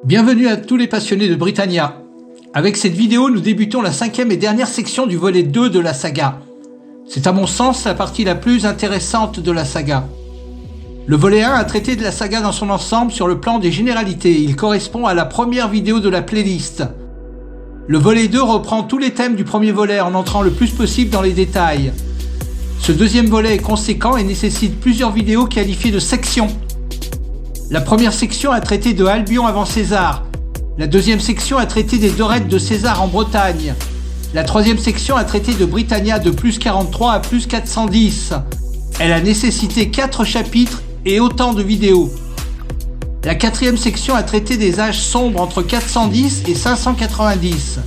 Bienvenue à tous les passionnés de Britannia. Avec cette vidéo, nous débutons la 5e et dernière section du volet 2 de la saga. C'est à mon sens la partie la plus intéressante de la saga. Le volet 1 a traité de la saga dans son ensemble sur le plan des généralités. Il correspond à la première vidéo de la playlist. Le volet 2 reprend tous les thèmes du premier volet en entrant le plus possible dans les détails. Ce deuxième volet est conséquent et nécessite plusieurs vidéos qualifiées de sections. La première section a traité de Albion avant César. La deuxième section a traité des deux raids de César en Bretagne. La troisième section a traité de Britannia de plus 43 à plus 410. Elle a nécessité 4 chapitres et autant de vidéos. La quatrième section a traité des âges sombres entre 410 et 590.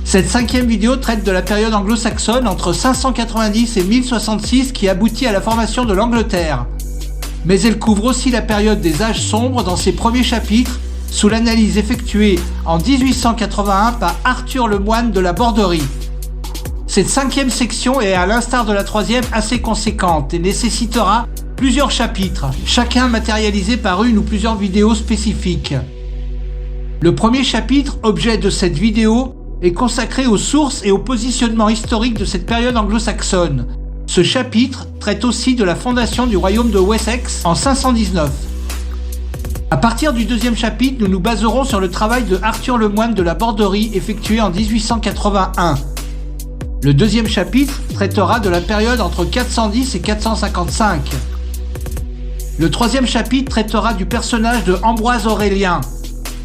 Cette 5e vidéo traite de la période anglo-saxonne entre 590 et 1066 qui aboutit à la formation de l'Angleterre. Mais elle couvre aussi la période des âges sombres dans ses premiers chapitres, sous l'analyse effectuée en 1881 par Arthur Lemoine de la Borderie. Cette 5e section est, à l'instar de la 3e, assez conséquente et nécessitera plusieurs chapitres, chacun matérialisé par une ou plusieurs vidéos spécifiques. Le premier chapitre, objet de cette vidéo, est consacré aux sources et au positionnement historique de cette période anglo-saxonne. Ce chapitre traite aussi de la fondation du royaume de Wessex en 519. À partir du deuxième chapitre, nous nous baserons sur le travail de Arthur Lemoine de la Borderie effectué en 1881. Le deuxième chapitre traitera de la période entre 410 et 455. Le troisième chapitre traitera du personnage de Ambroise Aurélien,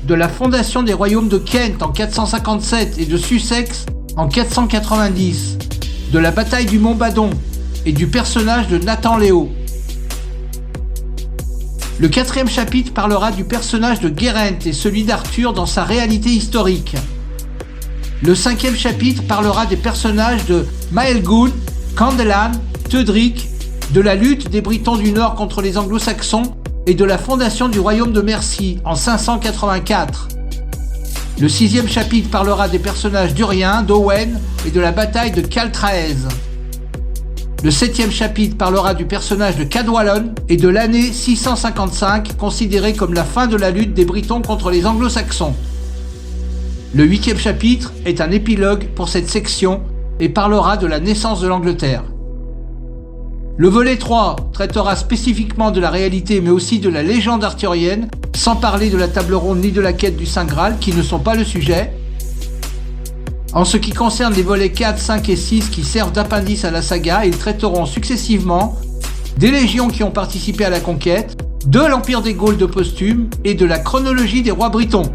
de la fondation des royaumes de Kent en 457 et de Sussex en 490, de la bataille du Mont Badon et du personnage de Nathan Léo. Le 4e chapitre parlera du personnage de Geraint et celui d'Arthur dans sa réalité historique. Le 5e chapitre parlera des personnages de Maelgwn, Candelane, Theuderic, de la lutte des Britons du Nord contre les Anglo-Saxons et de la fondation du royaume de Mercie en 584. Le 6e chapitre parlera des personnages d'Urien, d'Owen et de la bataille de Caltraèse. Le 7e chapitre parlera du personnage de Cadwallon et de l'année 655, considérée comme la fin de la lutte des Britons contre les Anglo-Saxons. Le 8e chapitre est un épilogue pour cette section et parlera de la naissance de l'Angleterre. Le volet 3 traitera spécifiquement de la réalité mais aussi de la légende arthurienne, sans parler de la table ronde ni de la quête du Saint Graal qui ne sont pas le sujet. En ce qui concerne les volets 4, 5 et 6 qui servent d'appendice à la saga, ils traiteront successivement des légions qui ont participé à la conquête, de l'Empire des Gaules de Posthume et de la chronologie des rois britons.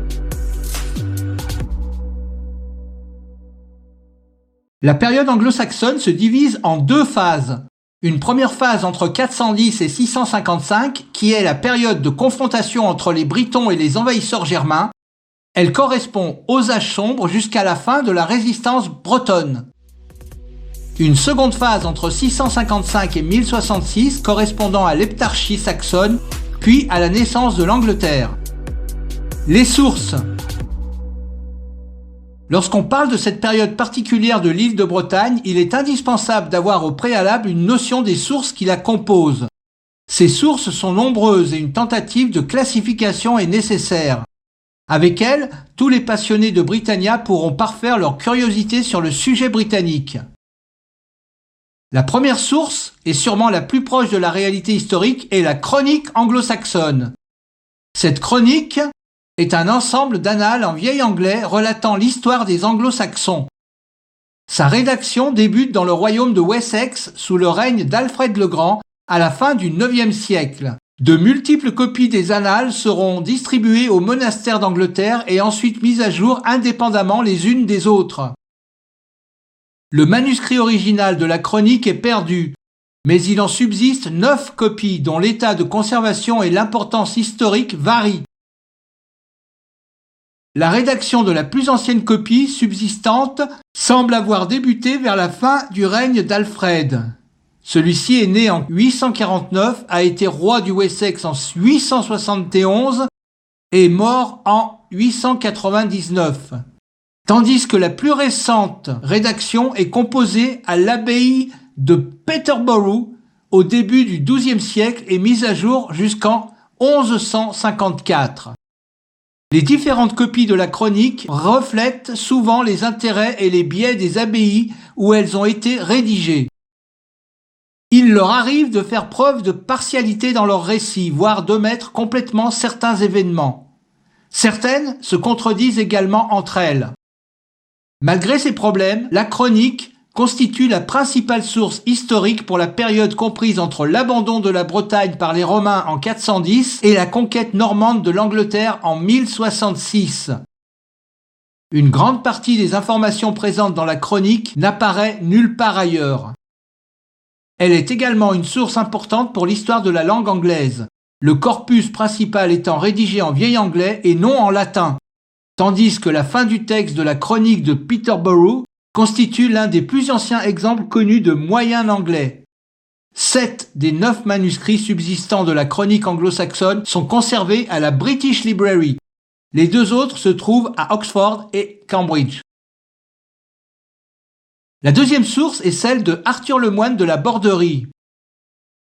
La période anglo-saxonne se divise en deux phases. Une première phase entre 410 et 655 qui est la période de confrontation entre les Britons et les envahisseurs germains. Elle correspond aux âges sombres jusqu'à la fin de la résistance bretonne. Une seconde phase entre 655 et 1066 correspondant à l'heptarchie saxonne, puis à la naissance de l'Angleterre. Les sources. Lorsqu'on parle de cette période particulière de l'île de Bretagne, il est indispensable d'avoir au préalable une notion des sources qui la composent. Ces sources sont nombreuses et une tentative de classification est nécessaire. Avec elles, tous les passionnés de Britannia pourront parfaire leur curiosité sur le sujet britannique. La première source, et sûrement la plus proche de la réalité historique, est la chronique anglo-saxonne. Cette chronique est un ensemble d'annales en vieil anglais relatant l'histoire des anglo-saxons. Sa rédaction débute dans le royaume de Wessex sous le règne d'Alfred le Grand à la fin du IXe siècle. De multiples copies des annales seront distribuées aux monastères d'Angleterre et ensuite mises à jour indépendamment les unes des autres. Le manuscrit original de la chronique est perdu, mais il en subsiste 9 copies dont l'état de conservation et l'importance historique varient. La rédaction de la plus ancienne copie subsistante semble avoir débuté vers la fin du règne d'Alfred. Celui-ci est né en 849, a été roi du Wessex en 871 et mort en 899. Tandis que la plus récente rédaction est composée à l'abbaye de Peterborough au début du XIIe siècle et mise à jour jusqu'en 1154. Les différentes copies de la chronique reflètent souvent les intérêts et les biais des abbayes où elles ont été rédigées. Il leur arrive de faire preuve de partialité dans leurs récits, voire d'omettre complètement certains événements. Certaines se contredisent également entre elles. Malgré ces problèmes, la chronique constitue la principale source historique pour la période comprise entre l'abandon de la Bretagne par les Romains en 410 et la conquête normande de l'Angleterre en 1066. Une grande partie des informations présentes dans la chronique n'apparaît nulle part ailleurs. Elle est également une source importante pour l'histoire de la langue anglaise, le corpus principal étant rédigé en vieil anglais et non en latin, tandis que la fin du texte de la chronique de Peterborough constitue l'un des plus anciens exemples connus de moyen anglais. 7 des 9 manuscrits subsistants de la chronique anglo-saxonne sont conservés à la British Library. Les 2 autres se trouvent à Oxford et Cambridge. La deuxième source est celle de Arthur le Moine de la Borderie.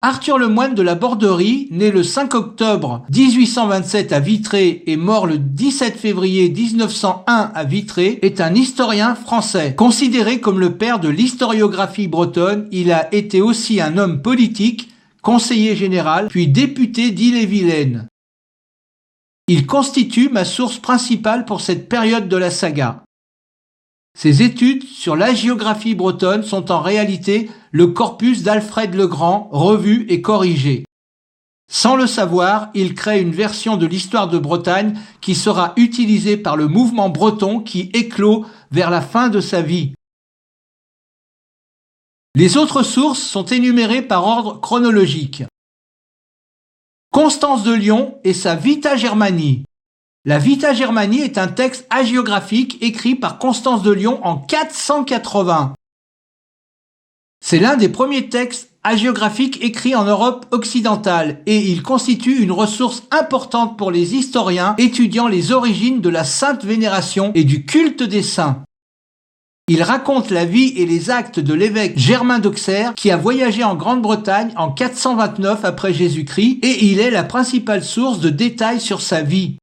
Arthur le Moine de la Borderie, né le 5 octobre 1827 à Vitré et mort le 17 février 1901 à Vitré, est un historien français. Considéré comme le père de l'historiographie bretonne, il a été aussi un homme politique, conseiller général, puis député d'Ille-et-Vilaine. Il constitue ma source principale pour cette période de la saga. Ses études sur l'hagiographie bretonne sont en réalité le corpus d'Alfred le Grand, revu et corrigé. Sans le savoir, il crée une version de l'histoire de Bretagne qui sera utilisée par le mouvement breton qui éclot vers la fin de sa vie. Les autres sources sont énumérées par ordre chronologique. Constance de Lyon et sa Vita Germani. La Vita Germani est un texte hagiographique écrit par Constance de Lyon en 480. C'est l'un des premiers textes hagiographiques écrits en Europe occidentale et il constitue une ressource importante pour les historiens étudiant les origines de la sainte vénération et du culte des saints. Il raconte la vie et les actes de l'évêque Germain d'Auxerre qui a voyagé en Grande-Bretagne en 429 après Jésus-Christ et il est la principale source de détails sur sa vie.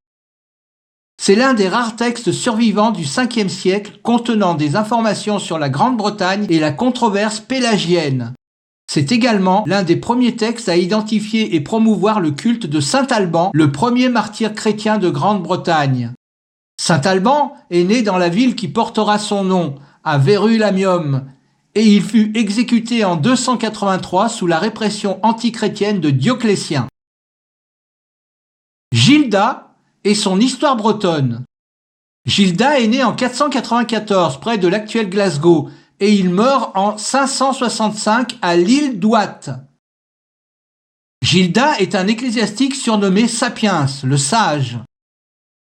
C'est l'un des rares textes survivants du 5e siècle contenant des informations sur la Grande-Bretagne et la controverse pélagienne. C'est également l'un des premiers textes à identifier et promouvoir le culte de Saint Alban, le premier martyr chrétien de Grande-Bretagne. Saint Alban est né dans la ville qui portera son nom, à Verulamium, et il fut exécuté en 283 sous la répression antichrétienne de Dioclétien. Gilda et son histoire bretonne. Gilda est né en 494 près de l'actuel Glasgow et il meurt en 565 à l'île d'Ouate. Gilda est un ecclésiastique surnommé Sapiens, le sage.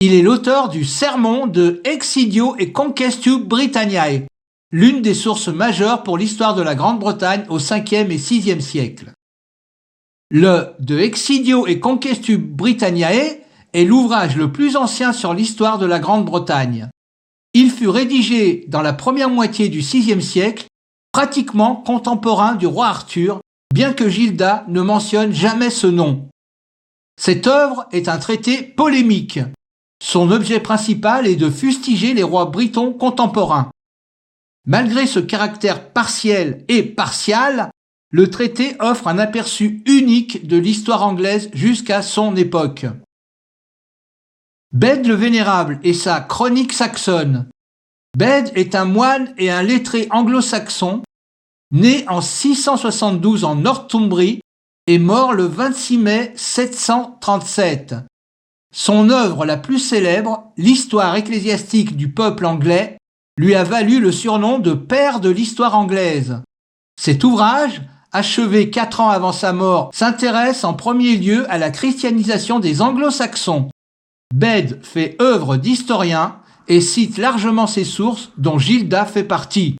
Il est l'auteur du sermon de Exidio et Conquestu Britanniae, l'une des sources majeures pour l'histoire de la Grande-Bretagne au 5e et 6e siècle. Le de Exidio et Conquestu Britanniae est l'ouvrage le plus ancien sur l'histoire de la Grande-Bretagne. Il fut rédigé dans la première moitié du VIe siècle, pratiquement contemporain du roi Arthur, bien que Gilda ne mentionne jamais ce nom. Cette œuvre est un traité polémique. Son objet principal est de fustiger les rois britons contemporains. Malgré ce caractère partiel et partial, le traité offre un aperçu unique de l'histoire anglaise jusqu'à son époque. Bède le Vénérable et sa Chronique saxonne. Bède est un moine et un lettré anglo-saxon, né en 672 en Northumbrie et mort le 26 mai 737. Son œuvre la plus célèbre, l'Histoire ecclésiastique du peuple anglais, lui a valu le surnom de Père de l'histoire anglaise. Cet ouvrage, achevé 4 ans avant sa mort, s'intéresse en premier lieu à la christianisation des anglo-saxons. Bède fait œuvre d'historien et cite largement ses sources dont Gilda fait partie.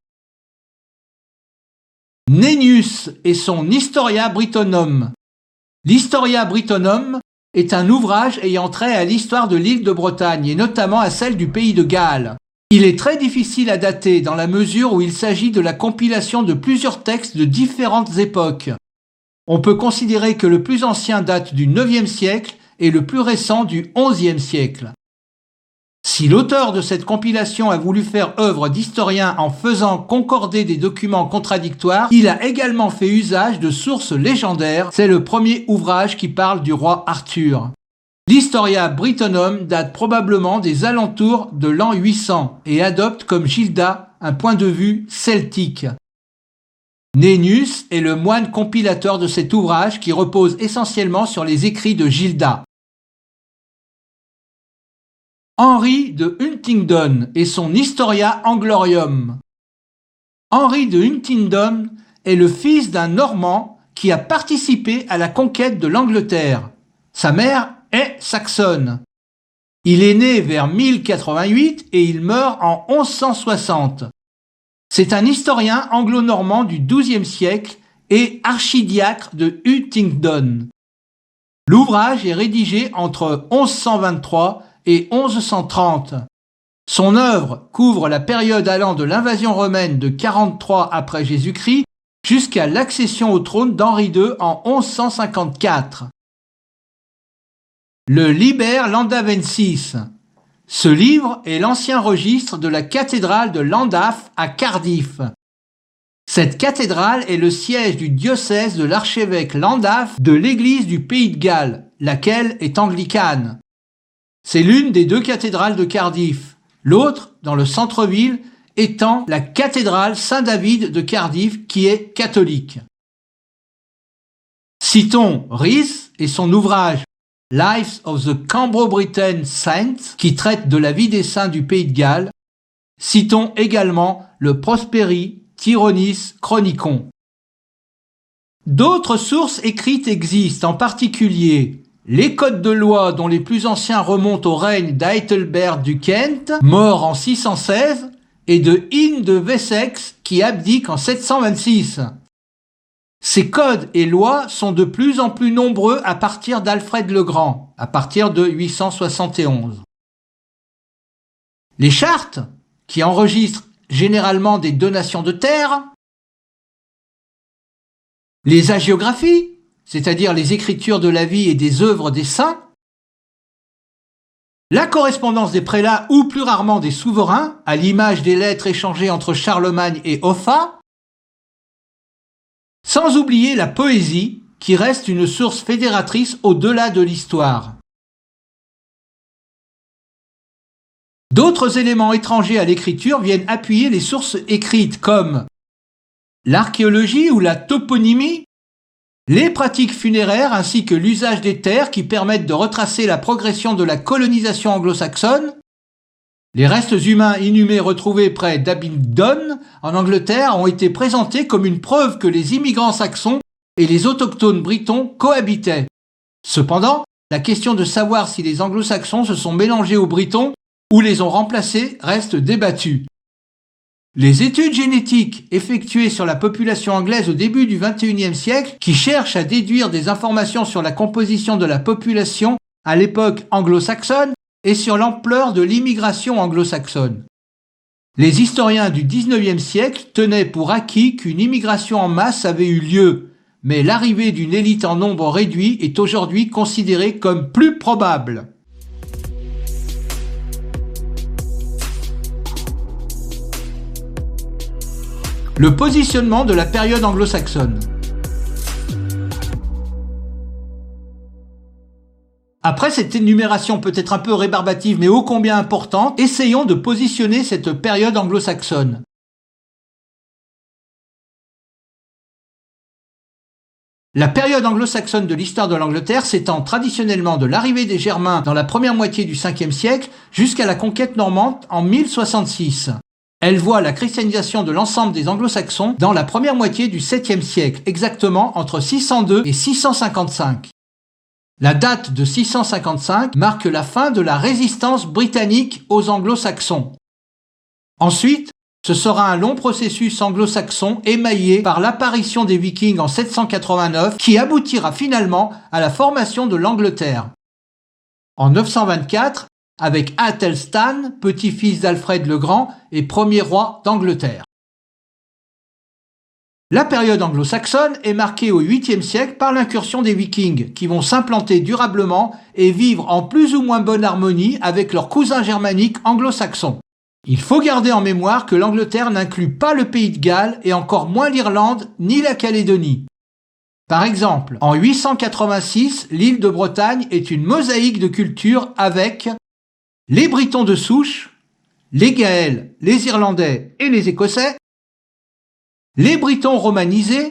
Nennius et son Historia Britonum. L'Historia Britonum est un ouvrage ayant trait à l'histoire de l'île de Bretagne et notamment à celle du pays de Galles. Il est très difficile à dater dans la mesure où il s'agit de la compilation de plusieurs textes de différentes époques. On peut considérer que le plus ancien date du IXe siècle et le plus récent du XIe siècle. Si l'auteur de cette compilation a voulu faire œuvre d'historien en faisant concorder des documents contradictoires, il a également fait usage de sources légendaires. C'est le premier ouvrage qui parle du roi Arthur. L'Historia Brittonum date probablement des alentours de l'an 800 et adopte comme Gilda un point de vue celtique. Nennius est le moine compilateur de cet ouvrage qui repose essentiellement sur les écrits de Gilda. Henri de Huntingdon et son Historia Anglorium. Henri de Huntingdon est le fils d'un Normand qui a participé à la conquête de l'Angleterre. Sa mère est saxonne. Il est né vers 1088 et il meurt en 1160. C'est un historien anglo-normand du XIIe siècle et archidiacre de Huntingdon. L'ouvrage est rédigé entre 1123 et 1130. Son œuvre couvre la période allant de l'invasion romaine de 43 après Jésus-Christ jusqu'à l'accession au trône d'Henri II en 1154. Le Liber Landavensis. Ce livre est l'ancien registre de la cathédrale de Llandaff à Cardiff. Cette cathédrale est le siège du diocèse de l'archevêque Llandaff de l'Église du Pays de Galles, laquelle est anglicane. C'est l'une des deux cathédrales de Cardiff, l'autre, dans le centre-ville, étant la cathédrale Saint-David de Cardiff qui est catholique. Citons Rhys et son ouvrage Lives of the Cambro-Britain Saints qui traite de la vie des saints du Pays de Galles. Citons également le Prosperi Tyronis Chronicon. D'autres sources écrites existent, en particulier les codes de loi dont les plus anciens remontent au règne d'Aethelbert du Kent, mort en 616, et de Ine de Wessex qui abdique en 726. Ces codes et lois sont de plus en plus nombreux à partir d'Alfred le Grand, à partir de 871. Les chartes, qui enregistrent généralement des donations de terres, les hagiographies, c'est-à-dire les écritures de la vie et des œuvres des saints, la correspondance des prélats ou plus rarement des souverains, à l'image des lettres échangées entre Charlemagne et Offa, sans oublier la poésie, qui reste une source fédératrice au-delà de l'histoire. D'autres éléments étrangers à l'écriture viennent appuyer les sources écrites comme l'archéologie ou la toponymie, les pratiques funéraires ainsi que l'usage des terres qui permettent de retracer la progression de la colonisation anglo-saxonne. Les restes humains inhumés retrouvés près d'Abingdon, en Angleterre, ont été présentés comme une preuve que les immigrants saxons et les autochtones britons cohabitaient. Cependant, la question de savoir si les anglo-saxons se sont mélangés aux britons ou les ont remplacés reste débattue. Les études génétiques effectuées sur la population anglaise au début du XXIe siècle, qui cherchent à déduire des informations sur la composition de la population à l'époque anglo-saxonne, et sur l'ampleur de l'immigration anglo-saxonne. Les historiens du XIXe siècle tenaient pour acquis qu'une immigration en masse avait eu lieu, mais l'arrivée d'une élite en nombre réduit est aujourd'hui considérée comme plus probable. Le positionnement de la période anglo-saxonne. Après cette énumération peut-être un peu rébarbative mais ô combien importante, essayons de positionner cette période anglo-saxonne. La période anglo-saxonne de l'histoire de l'Angleterre s'étend traditionnellement de l'arrivée des Germains dans la première moitié du 5e siècle jusqu'à la conquête normande en 1066. Elle voit la christianisation de l'ensemble des anglo-saxons dans la première moitié du 7e siècle, exactement entre 602 et 655. La date de 655 marque la fin de la résistance britannique aux anglo-saxons. Ensuite, ce sera un long processus anglo-saxon émaillé par l'apparition des Vikings en 789 qui aboutira finalement à la formation de l'Angleterre. En 924, avec Athelstan, petit-fils d'Alfred le Grand et premier roi d'Angleterre. La période anglo-saxonne est marquée au 8e siècle par l'incursion des Vikings, qui vont s'implanter durablement et vivre en plus ou moins bonne harmonie avec leurs cousins germaniques anglo-saxons. Il faut garder en mémoire que l'Angleterre n'inclut pas le pays de Galles et encore moins l'Irlande ni la Calédonie. Par exemple, en 886, l'île de Bretagne est une mosaïque de cultures avec les Britons de souche, les Gaëls, les Irlandais et les Écossais, les Britons romanisés,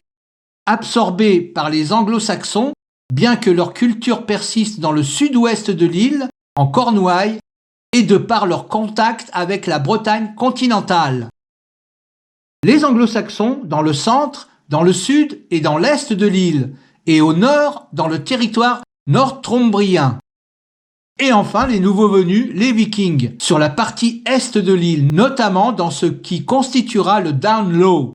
absorbés par les Anglo-Saxons, bien que leur culture persiste dans le sud-ouest de l'île, en Cornouailles, et de par leur contact avec la Bretagne continentale. Les Anglo-Saxons dans le centre, dans le sud et dans l'est de l'île, et au nord dans le territoire northumbrien. Et enfin les nouveaux venus, les Vikings, sur la partie est de l'île, notamment dans ce qui constituera le Down Low.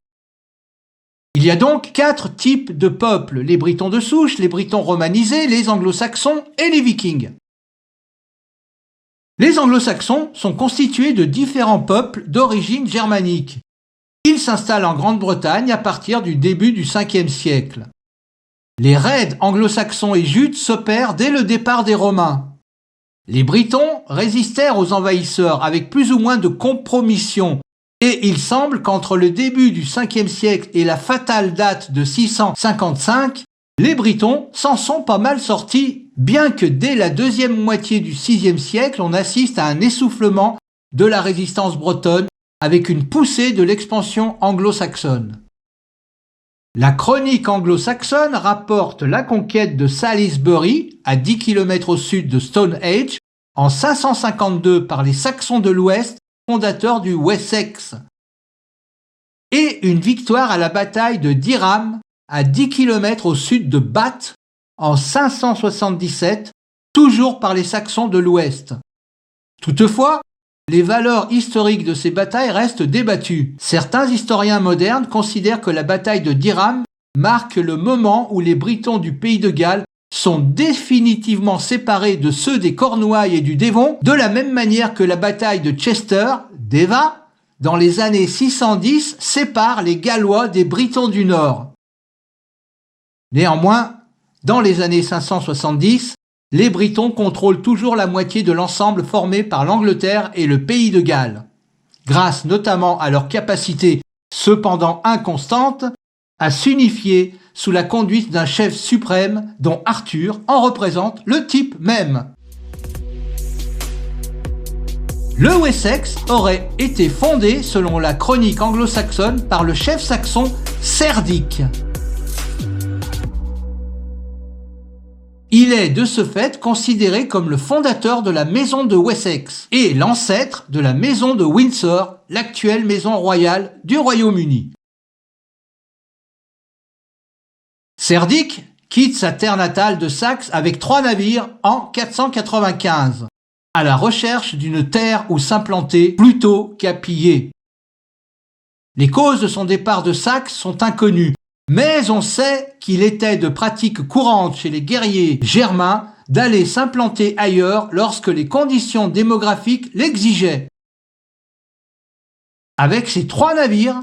Il y a donc 4 types de peuples, les Britons de souche, les Britons romanisés, les Anglo-Saxons et les Vikings. Les Anglo-Saxons sont constitués de différents peuples d'origine germanique. Ils s'installent en Grande-Bretagne à partir du début du 5e siècle. Les raids anglo-saxons et jutes s'opèrent dès le départ des Romains. Les Britons résistèrent aux envahisseurs avec plus ou moins de compromission, et il semble qu'entre le début du 5e siècle et la fatale date de 655, les Britons s'en sont pas mal sortis, bien que dès la deuxième moitié du 6e siècle, on assiste à un essoufflement de la résistance bretonne avec une poussée de l'expansion anglo-saxonne. La chronique anglo-saxonne rapporte la conquête de Salisbury, à 10 km au sud de Stonehenge, en 552 par les Saxons de l'Ouest, fondateurs du Wessex, et une victoire à la bataille de Durham, à 10 km au sud de Bath, en 577, toujours par les Saxons de l'Ouest. Toutefois, les valeurs historiques de ces batailles restent débattues. Certains historiens modernes considèrent que la bataille de Durham marque le moment où les Britons du pays de Galles sont définitivement séparés de ceux des Cornouailles et du Devon, de la même manière que la bataille de Chester, d'Eva, dans les années 610, sépare les Gallois des Britons du Nord. Néanmoins, dans les années 570, les Britons contrôlent toujours la moitié de l'ensemble formé par l'Angleterre et le pays de Galles, grâce notamment à leur capacité, cependant inconstante, à s'unifier sous la conduite d'un chef suprême dont Arthur en représente le type même. Le Wessex aurait été fondé, selon la chronique anglo-saxonne, par le chef saxon Cerdic. Il est de ce fait considéré comme le fondateur de la maison de Wessex et l'ancêtre de la maison de Windsor, l'actuelle maison royale du Royaume-Uni. Cerdic quitte sa terre natale de Saxe avec 3 navires en 495, à la recherche d'une terre où s'implanter plutôt qu'à piller. Les causes de son départ de Saxe sont inconnues, mais on sait qu'il était de pratique courante chez les guerriers germains d'aller s'implanter ailleurs lorsque les conditions démographiques l'exigeaient. Avec ses 3 navires,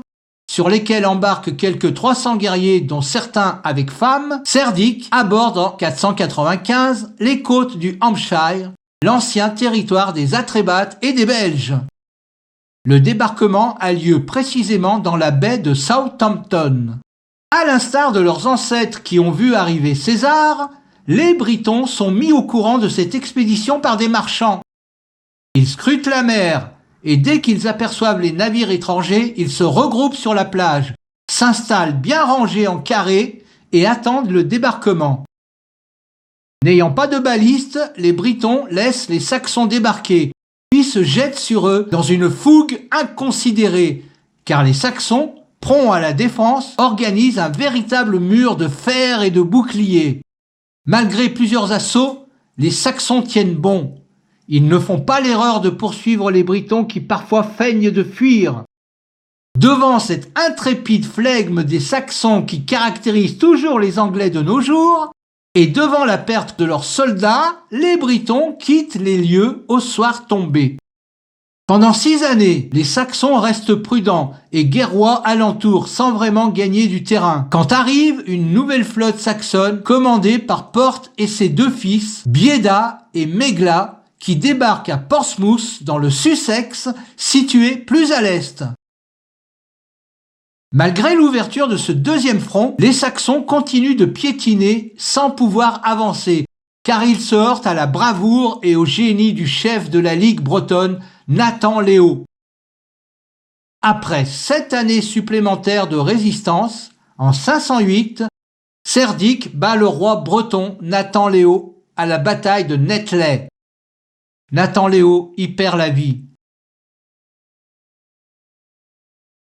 sur lesquels embarquent quelques 300 guerriers dont certains avec femmes, Cerdic aborde en 495 les côtes du Hampshire, l'ancien territoire des Atrébates et des Belges. Le débarquement a lieu précisément dans la baie de Southampton. À l'instar de leurs ancêtres qui ont vu arriver César, les Britons sont mis au courant de cette expédition par des marchands. Ils scrutent la mer et dès qu'ils aperçoivent les navires étrangers, ils se regroupent sur la plage, s'installent bien rangés en carré et attendent le débarquement. N'ayant pas de baliste, les Britons laissent les Saxons débarquer, puis se jettent sur eux dans une fougue inconsidérée, car les Saxons, prompts à la défense, organisent un véritable mur de fer et de boucliers. Malgré plusieurs assauts, les Saxons tiennent bon. Ils ne font pas l'erreur de poursuivre les Britons qui parfois feignent de fuir. Devant cette intrépide flegme des Saxons qui caractérise toujours les Anglais de nos jours, et devant la perte de leurs soldats, les Britons quittent les lieux au soir tombé. Pendant 6 années, les Saxons restent prudents et guerroient alentour sans vraiment gagner du terrain. Quand arrive une nouvelle flotte saxonne commandée par Porte et ses 2 fils, Bieda et Megla, qui débarquent à Portsmouth dans le Sussex, situé plus à l'est. Malgré l'ouverture de ce deuxième front, les Saxons continuent de piétiner sans pouvoir avancer, car ils se heurtent à la bravoure et au génie du chef de la Ligue bretonne, Nathan Léo. Après 7 années supplémentaires de résistance, en 508, Cerdic bat le roi breton Nathan Léo à la bataille de Netley. Nathan Léo y perd la vie.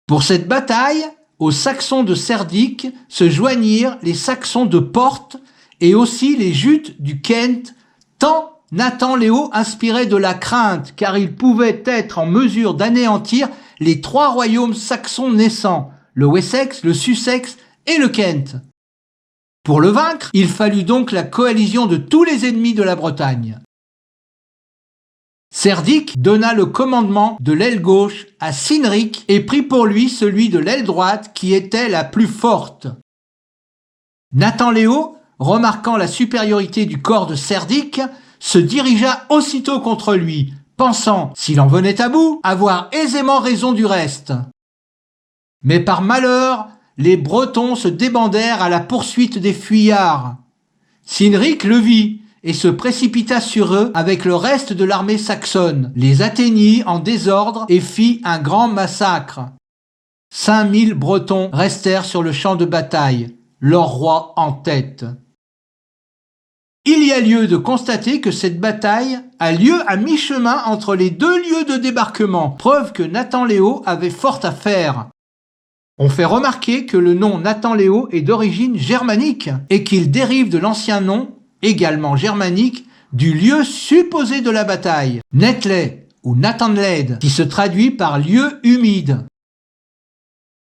Pour cette bataille, aux Saxons de Cerdic se joignirent les Saxons de Porte et aussi les Jutes du Kent, tant Nathan Léo inspirait de la crainte car il pouvait être en mesure d'anéantir les 3 royaumes saxons naissants, le Wessex, le Sussex et le Kent. Pour le vaincre, il fallut donc la coalition de tous les ennemis de la Bretagne. Cerdic donna le commandement de l'aile gauche à Cynric et prit pour lui celui de l'aile droite qui était la plus forte. Nathan Léo, remarquant la supériorité du corps de Cerdic, se dirigea aussitôt contre lui, pensant, s'il en venait à bout, avoir aisément raison du reste. Mais par malheur, les Bretons se débandèrent à la poursuite des fuyards. Cynric le vit et se précipita sur eux avec le reste de l'armée saxonne, les atteignit en désordre et fit un grand massacre. 5000 Bretons restèrent sur le champ de bataille, leur roi en tête. Il y a lieu de constater que cette bataille a lieu à mi-chemin entre les 2 lieux de débarquement, preuve que Nathan Léo avait fort à faire. On fait remarquer que le nom Nathan Léo est d'origine germanique et qu'il dérive de l'ancien nom, également germanique, du lieu supposé de la bataille, Netley ou Nathanled, qui se traduit par lieu humide.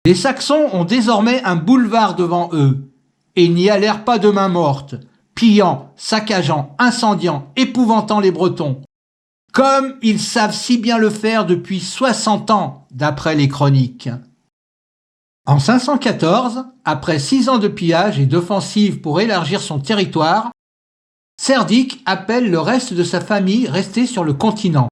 Les Saxons ont désormais un boulevard devant eux et n'y allèrent pas de main morte, pillant, saccageant, incendiant, épouvantant les Bretons, comme ils savent si bien le faire depuis 60 ans, d'après les chroniques. En 514, après 6 ans de pillage et d'offensive pour élargir son territoire, Cerdic appelle le reste de sa famille restée sur le continent.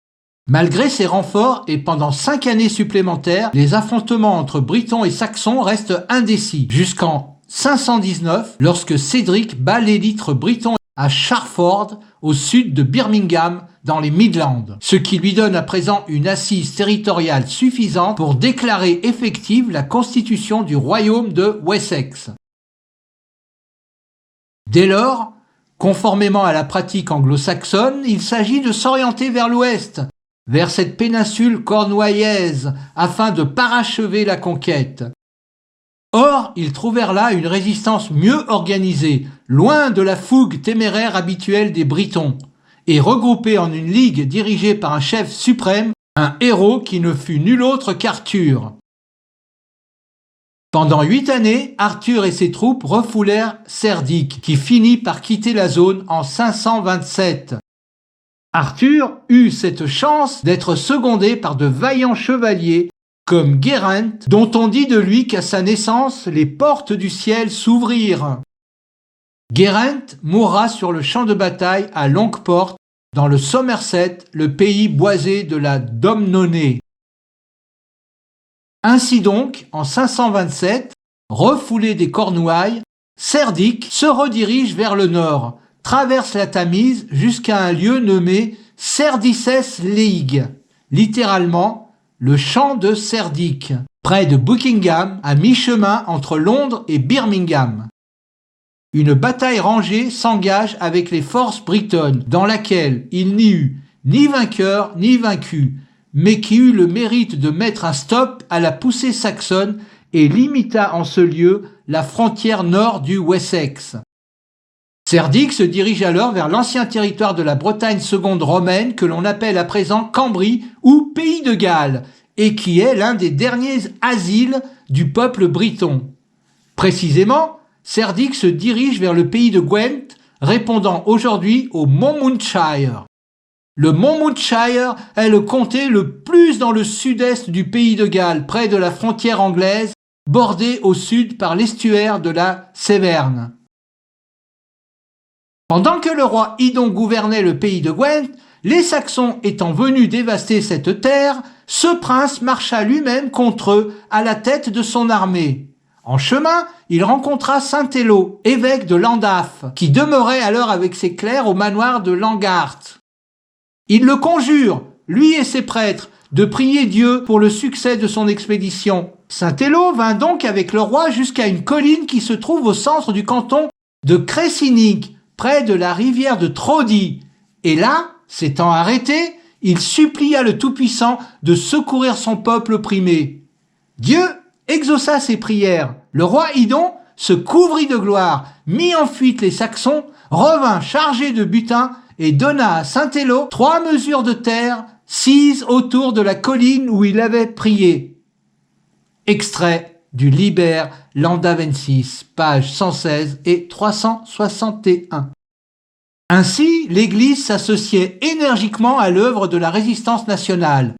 Malgré ces renforts et pendant 5 années supplémentaires, les affrontements entre Britons et Saxons restent indécis, jusqu'en 519, lorsque Cédric bat l'élite briton à Sharford, au sud de Birmingham, dans les Midlands, ce qui lui donne à présent une assise territoriale suffisante pour déclarer effective la constitution du royaume de Wessex. Dès lors, conformément à la pratique anglo-saxonne, il s'agit de s'orienter vers l'ouest, vers cette péninsule cornouaillaise, afin de parachever la conquête. Or, ils trouvèrent là une résistance mieux organisée, loin de la fougue téméraire habituelle des Britons, et regroupée en une ligue dirigée par un chef suprême, un héros qui ne fut nul autre qu'Arthur. Pendant 8 années, Arthur et ses troupes refoulèrent Cerdic, qui finit par quitter la zone en 527. Arthur eut cette chance d'être secondé par de vaillants chevaliers comme Geraint, dont on dit de lui qu'à sa naissance, les portes du ciel s'ouvrirent. Geraint mourra sur le champ de bataille à Longport, dans le Somerset, le pays boisé de la Domnonée. Ainsi donc, en 527, refoulé des Cornouailles, Cerdic se redirige vers le nord, traverse la Tamise jusqu'à un lieu nommé Cerdices-Leigh, littéralement le champ de Cerdic, près de Buckingham, à mi-chemin entre Londres et Birmingham. Une bataille rangée s'engage avec les forces bretonnes, dans laquelle il n'y eut ni vainqueur ni vaincu, mais qui eut le mérite de mettre un stop à la poussée saxonne et limita en ce lieu la frontière nord du Wessex. Cerdic se dirige alors vers l'ancien territoire de la Bretagne seconde romaine que l'on appelle à présent Cambrie ou Pays de Galles et qui est l'un des derniers asiles du peuple briton. Précisément, Cerdic se dirige vers le pays de Gwent, répondant aujourd'hui au Monmouthshire. Le Monmouthshire est le comté le plus dans le sud-est du pays de Galles, près de la frontière anglaise, bordé au sud par l'estuaire de la Séverne. Pendant que le roi Idon gouvernait le pays de Gwent, les Saxons étant venus dévaster cette terre, ce prince marcha lui-même contre eux à la tête de son armée. En chemin, il rencontra Saint-Hélo, évêque de Llandaff, qui demeurait alors avec ses clercs au manoir de Langart. Il le conjure, lui et ses prêtres, de prier Dieu pour le succès de son expédition. Saint-Hélo vint donc avec le roi jusqu'à une colline qui se trouve au centre du canton de Cressinnig, près de la rivière de Trody. Et là, s'étant arrêté, il supplia le Tout-Puissant de secourir son peuple opprimé. Dieu exauça ses prières. Le roi Idon se couvrit de gloire, mit en fuite les Saxons, revint chargé de butin et donna à Saint-Hélo 3 mesures de terre sises autour de la colline où il avait prié. Extrait du Liber Landavensis, pages 116 et 361. Ainsi, l'Église s'associait énergiquement à l'œuvre de la résistance nationale.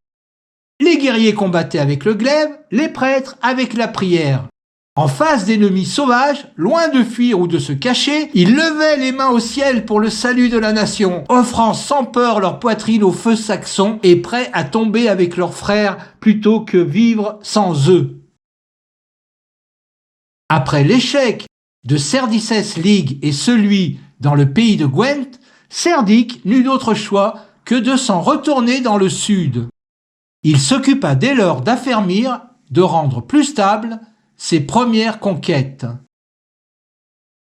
Les guerriers combattaient avec le glaive, les prêtres avec la prière. En face d'ennemis sauvages, loin de fuir ou de se cacher, ils levaient les mains au ciel pour le salut de la nation, offrant sans peur leur poitrine au feu saxon et prêts à tomber avec leurs frères plutôt que vivre sans eux. Après l'échec de Serdicès League et celui dans le pays de Gwent, Cerdic n'eut d'autre choix que de s'en retourner dans le sud. Il s'occupa dès lors d'affermir, de rendre plus stable ses premières conquêtes.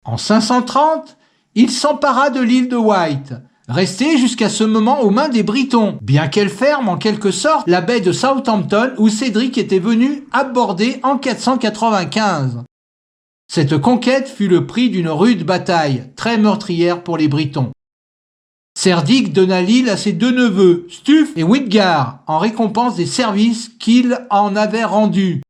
En 530, il s'empara de l'île de Wight, restée jusqu'à ce moment aux mains des Britons, bien qu'elle ferme en quelque sorte la baie de Southampton où Cédric était venu aborder en 495. Cette conquête fut le prix d'une rude bataille, très meurtrière pour les Britons. Cerdic donna l'île à ses 2 neveux, Stuf et Witgar, en récompense des services qu'il en avait rendus.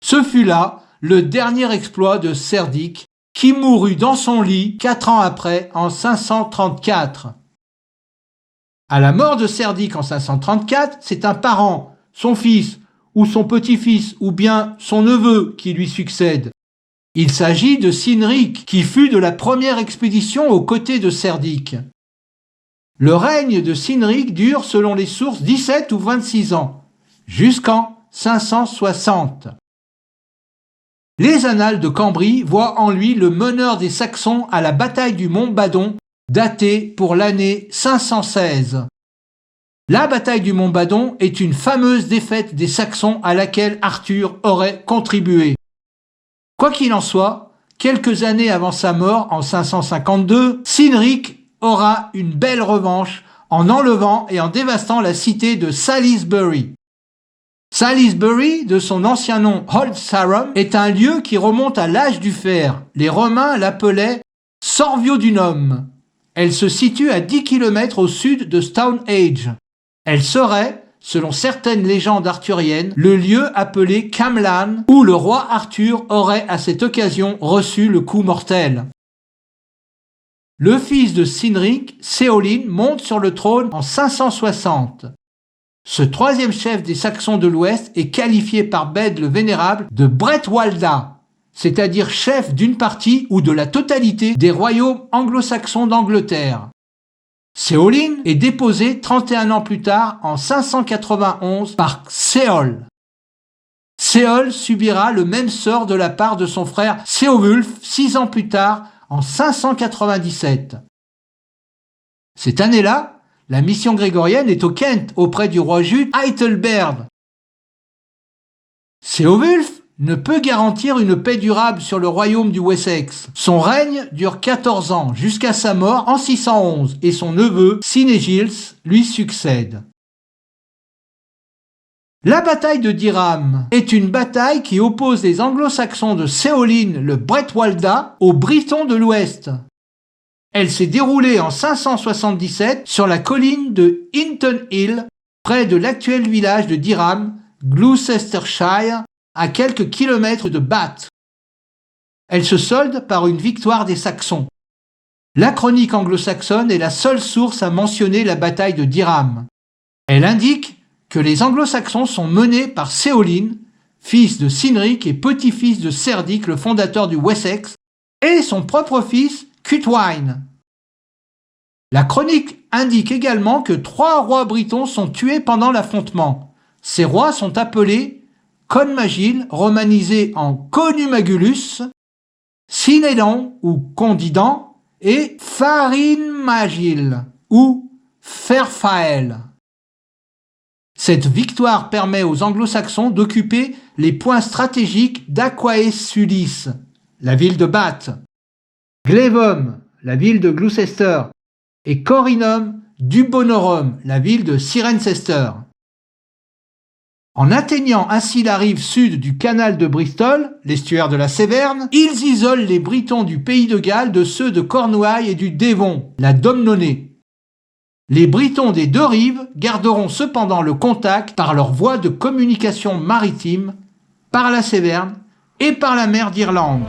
Ce fut là le dernier exploit de Cerdic, qui mourut dans son lit 4 ans après, en 534. À la mort de Cerdic en 534, c'est un parent, son fils, ou son petit-fils, ou bien son neveu qui lui succède. Il s'agit de Cynric, qui fut de la première expédition aux côtés de Cerdic. Le règne de Cynric dure, selon les sources, 17 ou 26 ans, jusqu'en 560. Les annales de Cambrie voient en lui le meneur des Saxons à la bataille du Mont Badon, datée pour l'année 516. La bataille du Mont Badon est une fameuse défaite des Saxons à laquelle Arthur aurait contribué. Quoi qu'il en soit, quelques années avant sa mort, en 552, Cynric aura une belle revanche en enlevant et en dévastant la cité de Salisbury. Salisbury, de son ancien nom Old Sarum, est un lieu qui remonte à l'âge du fer. Les Romains l'appelaient Sorviodunum. Elle se situe à 10 km au sud de Stonehenge. Elle serait, selon certaines légendes arthuriennes, le lieu appelé Camlann, où le roi Arthur aurait à cette occasion reçu le coup mortel. Le fils de Cynric, Céoline, monte sur le trône en 560. Ce 3e chef des Saxons de l'Ouest est qualifié par Bède le Vénérable de Bretwalda, c'est-à-dire chef d'une partie ou de la totalité des royaumes anglo-saxons d'Angleterre. Céoline est déposé 31 ans plus tard, en 591, par Céol. Céol subira le même sort de la part de son frère Céowulf 6 ans plus tard, en 597. Cette année-là, la mission grégorienne est au Kent, auprès du roi jude Aethelberd. Céowulf ne peut garantir une paix durable sur le royaume du Wessex. Son règne dure 14 ans, jusqu'à sa mort en 611, et son neveu, Cynegils, lui succède. La bataille de Diram est une bataille qui oppose les anglo-saxons de Céoline, le Bretwalda, aux Britons de l'Ouest. Elle s'est déroulée en 577 sur la colline de Hinton Hill, près de l'actuel village de Diram, Gloucestershire, à quelques kilomètres de Bath. Elle se solde par une victoire des Saxons. La chronique anglo-saxonne est la seule source à mentionner la bataille de Diram. Elle indique que les anglo-saxons sont menés par Céoline, fils de Cynric et petit-fils de Cerdic, le fondateur du Wessex, et son propre fils, Cuthwain. La chronique indique également que 3 rois britons sont tués pendant l'affrontement. Ces rois sont appelés Conmagil, romanisé en Conumagulus, Cinédon ou Condidan, et Farinmagil ou Ferfael. Cette victoire permet aux anglo-saxons d'occuper les points stratégiques d'Aquae Sulis, la ville de Bath, Glevum, la ville de Gloucester, et Corinum Dubonorum, la ville de Cirencester. En atteignant ainsi la rive sud du canal de Bristol, l'estuaire de la Séverne, ils isolent les Britons du pays de Galles de ceux de Cornouailles et du Devon, la Domnonée. Les Britons des 2 rives garderont cependant le contact par leur voie de communication maritime, par la Séverne et par la mer d'Irlande.